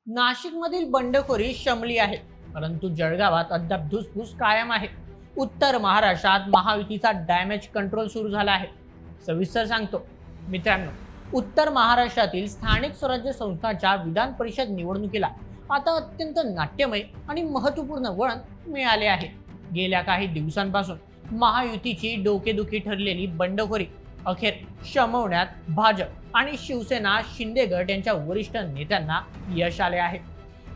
नाशिकमधील बंडखोरी शमली आहे, परंतु जळगावात अद्याप धुसफूस कायम आहे. उत्तर महाराष्ट्रात महायुतीचा डॅमेज कंट्रोल सुरू झाला आहे. सविस्तर सांगतो मित्रांनो. उत्तर महाराष्ट्रातील स्थानिक स्वराज्य संस्थांच्या विधान परिषद निवडणुकीला आता अत्यंत नाट्यमय आणि महत्त्वपूर्ण वळण मिळाले आहे. गेल्या काही दिवसांपासून महायुतीची डोकेदुखी ठरलेली बंडखोरी अखेर शमवण्यात भाजप आणि शिवसेना शिंदे गट यांच्या वरिष्ठ नेत्यांना यश आले आहे.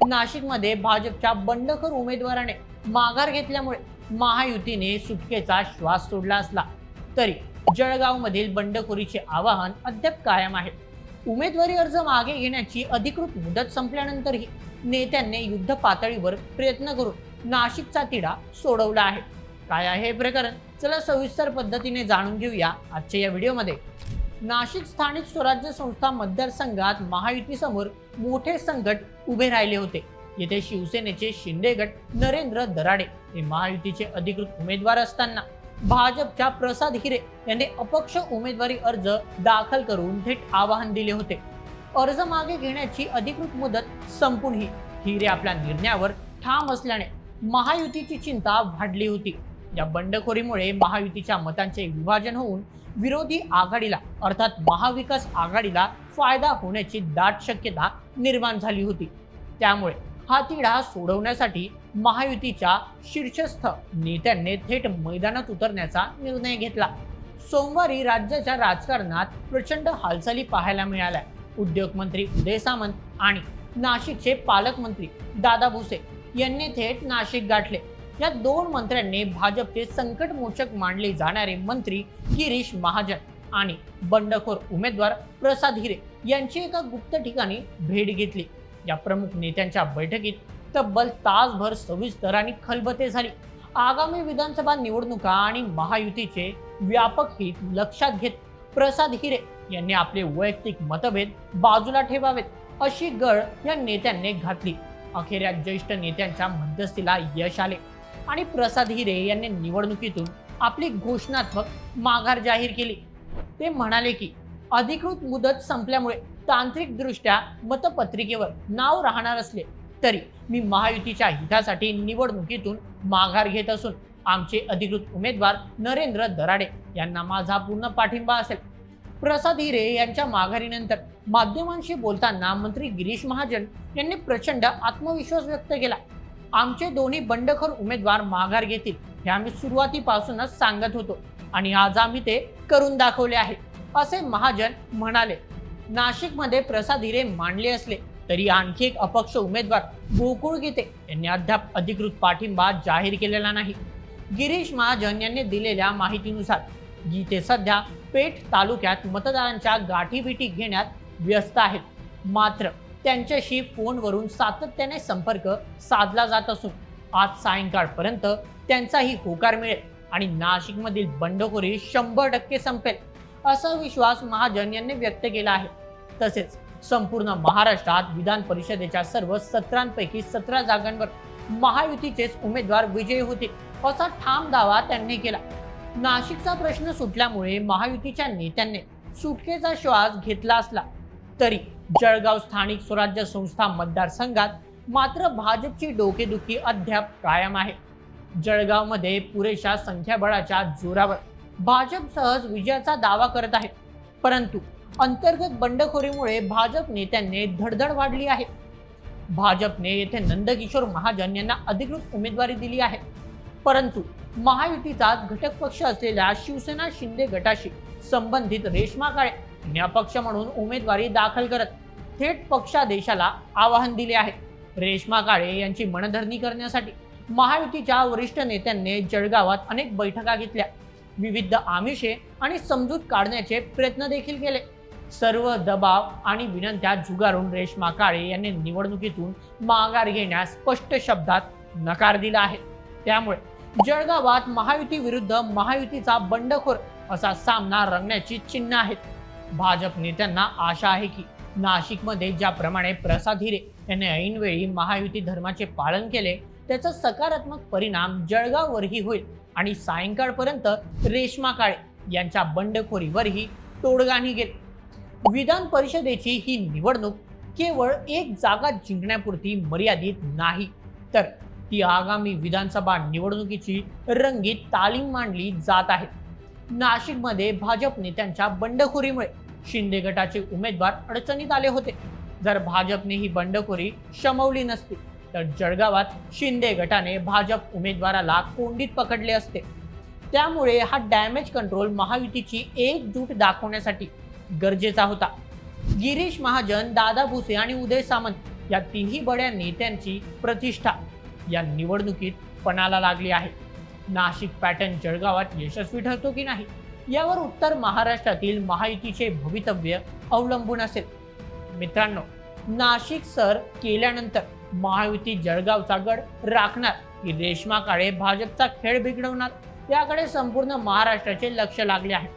नाशिकमध्ये भाजपच्या बंडखोर उमेदवाराने माघार घेतल्यामुळे महायुतीने सुटकेचा श्वास सोडला असला तरी जळगावमधील बंडखोरीचे आवाहन अद्याप कायम आहे. उमेदवारी अर्ज मागे घेण्याची अधिकृत मुदत संपल्यानंतरही नेत्यांनी युद्ध पातळीवर प्रयत्न करून नाशिकचा तिढा सोडवला आहे. काय आहे हे प्रकरण, चला सविस्तर पद्धतीने जाणून घेऊया आजच्या या व्हिडिओमध्ये. नाशिक स्थानिक स्वराज्य संस्था मतदारसंघात महायुतीसमोर मोठे संकट उभे राहिले होते. येथे शिवसेनेचे शिंदे गट नरेंद्र दराडे हे महायुतीचे अधिकृत उमेदवार असताना भाजपच्या प्रसाद हिरे यांनी अपक्ष उमेदवारी अर्ज दाखल करून थेट आवाहन दिले होते. अर्ज मागे घेण्याची अधिकृत मुदत संपूनही हिरे आपल्या निर्णयावर ठाम असल्याने महायुतीची चिंता वाढली होती. या बंडखोरीमुळे महायुतीच्या मतांचे विभाजन होऊन विरोधी आघाडीला अर्थात महाविकास आघाडीला फायदा होण्याची दाट शक्यता निर्माण झाली होती. त्यामुळे हा तिढा सोडवण्यासाठी महायुतीच्या शीर्षस्थ नेत्यांनी थेट मैदानात उतरण्याचा निर्णय घेतला. सोमवारी राज्याच्या राजकारणात प्रचंड हालचाली पाहायला मिळाल्या. उद्योग मंत्री उदय सामंत आणि नाशिकचे पालकमंत्री दादा भुसे यांनी थेट नाशिक गाठले. या दोन मंत्र्यांनी भाजपचे संकटमोचक मानले जाणारे मंत्री गिरीश महाजन आणि बंडखोर उमेदवार प्रसाद हिरे यांची एका गुप्त ठिकाणी भेट घेतली. या प्रमुख नेत्यांच्या बैठकीत तब्बल तासभर सविस्तर आणि खलबते झाली. आगामी विधानसभा निवडणुका आणि महायुतीचे व्यापक हित लक्षात घेत प्रसाद हिरे यांनी आपले वैयक्तिक मतभेद बाजूला ठेवावेत अशी गळ या नेत्यांनी घातली. अखेर या ज्येष्ठ नेत्यांच्या मध्यस्थीला यश आले आणि प्रसाद हिरे यांनी निवडणुकीतून आपली घोषणात्मक माघार जाहीर केली. ते म्हणाले की अधिकृत मुदत संपल्यामुळे तांत्रिकदृष्ट्या मतपत्रिकेवर नाव राहणार असले तरी मी महायुतीच्या हितासाठी निवडणुकीतून माघार घेत असून आमचे अधिकृत उमेदवार नरेंद्र दराडे यांना माझा पूर्ण पाठिंबा असेल. प्रसाद हिरे यांच्या माघारीनंतर माध्यमांशी बोलताना मंत्री गिरीश महाजन यांनी प्रचंड आत्मविश्वास व्यक्त केला. आमचे दोन्ही बंडखोर उमेदवार माघार घेतील हे आम्ही सुरुवातीपासूनच सांगत होतो आणि आज आम्ही ते करून दाखवले आहे असे महाजन म्हणाले. नाशिकमध्ये प्रसाद हिरे मांडले असले तरी आणखी एक अपक्ष उमेदवार गोकुळ गीते यांनी अद्याप अधिकृत पाठिंबा जाहीर केलेला नाही. गिरीश महाजन यांनी दिलेल्या माहितीनुसार गीते सध्या पेठ तालुक्यात मतदारांच्या गाठीभेटी घेण्यात व्यस्त आहेत. मात्र त्यांच्याशी फोनवरून सातत्याने संपर्क साधला जात असून आज सायंकाळपर्यंत त्यांचाही होकार मिळेल आणि नाशिकमधील बंडखोरी 100% संपेल असा विश्वास महाजन यांनी व्यक्त केला आहे. तसेच संपूर्ण महाराष्ट्रात विधान परिषदेच्या सर्व 17पैकी 17 जागांवर महायुतीचेच उमेदवार विजयी होतील असा ठाम दावा त्यांनी केला. नाशिकचा प्रश्न सुटल्यामुळे महायुतीच्या नेत्यांनी सुटकेचा श्वास घेतला असला तरी जळगाव स्थानिक स्वराज्य संस्था मतदारसंघात मात्र भाजपची डोकेदुखी अद्याप कायम आहे. जळगावमध्ये पुरेशा संख्याबळाच्या जोरावर भाजप सहज विजयाचा दावा करत आहे, परंतु अंतर्गत बंडखोरीमुळे भाजप नेत्यांनी धडधड वाढली आहे. भाजपने येथे नंदकिशोर महाजन यांना अधिकृत उमेदवारी दिली आहे, परंतु महायुतीचाच घटक पक्ष असलेल्या शिवसेना शिंदे गटाशी संबंधित रेश्मा काळे यांनी अपक्ष म्हणून उमेदवारी दाखल करत थेट पक्षादेशाला आवाहन दिले आहे. रेश्मा काळे यांची मनधरणी करण्यासाठी महायुतीच्या वरिष्ठ नेत्यांनी जळगावात अनेक बैठका घेतल्या. विविध आमिषे आणि समजूत काढण्याचे प्रयत्न देखील केले. सर्व दबाव आणि विनंत्या झुगारून रेश्मा काळे यांनी निवडणुकीतून माघार घेण्यास स्पष्ट शब्दात नकार दिला आहे. त्यामुळे जळगावात महायुती विरुद्ध महायुतीचा बंडखोर असा सामना रंगण्याची चिन्ह आहेत. भाजप नेत्यांना आशा आहे की नाशिकमध्ये ज्याप्रमाणे प्रसाद हिरे यांनी ऐनवेळी महायुती धर्माचे पालन केले त्याचा सकारात्मक परिणाम जळगाववरही होईल आणि सायंकाळपर्यंत रेश्मा काळे यांच्या बंडखोरीवरही तोडगा निघेल. विधान परिषदेची ही निवडणूक केवळ एक जागा जिंकण्यापुरती मर्यादित नाही, तर ती आगामी विधानसभा निवडणुकीची रंगीत तालीम मांडली जात आहे. नाशिकमध्ये भाजप नेत्यांच्या बंडखोरीमुळे शिंदे गटाचे उमेदवार अडचणीत आले होते. जर भाजपने ही बंडखोरी शमवली नसती तर जळगावात शिंदे गटाने भाजप उमेदवाराला कोंडीत पकडले असते. त्यामुळे हा डॅमेज कंट्रोल महायुतीची एकजूट दाखवण्यासाठी गरजेचा होता. गिरीश महाजन, दादा भुसे आणि उदय सामंत या तिन्ही बड्या नेत्यांची प्रतिष्ठा या निवडणुकीत पणाला लागली आहे. नाशिक पॅटर्न जळगावात यशस्वी ठरतो की नाही यावर उत्तर महाराष्ट्रातील महायुतीचे भवितव्य अवलंबून असेल. मित्रांनो, नाशिक सर केल्यानंतर महायुती जळगावचा गड राखणार की रेश्मा काळे भाजपचा खेळ बिघडवणार याकडे संपूर्ण महाराष्ट्राचे लक्ष लागले आहे.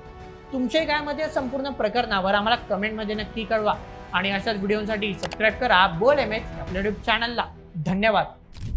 तुमचे काय मत या संपूर्ण प्रकरणावर आम्हाला कमेंटमध्ये नक्की कळवा आणि अशाच व्हिडिओसाठी सबस्क्राईब करा बोल एमएच आपल्या यूट्यूब चॅनलला. धन्यवाद.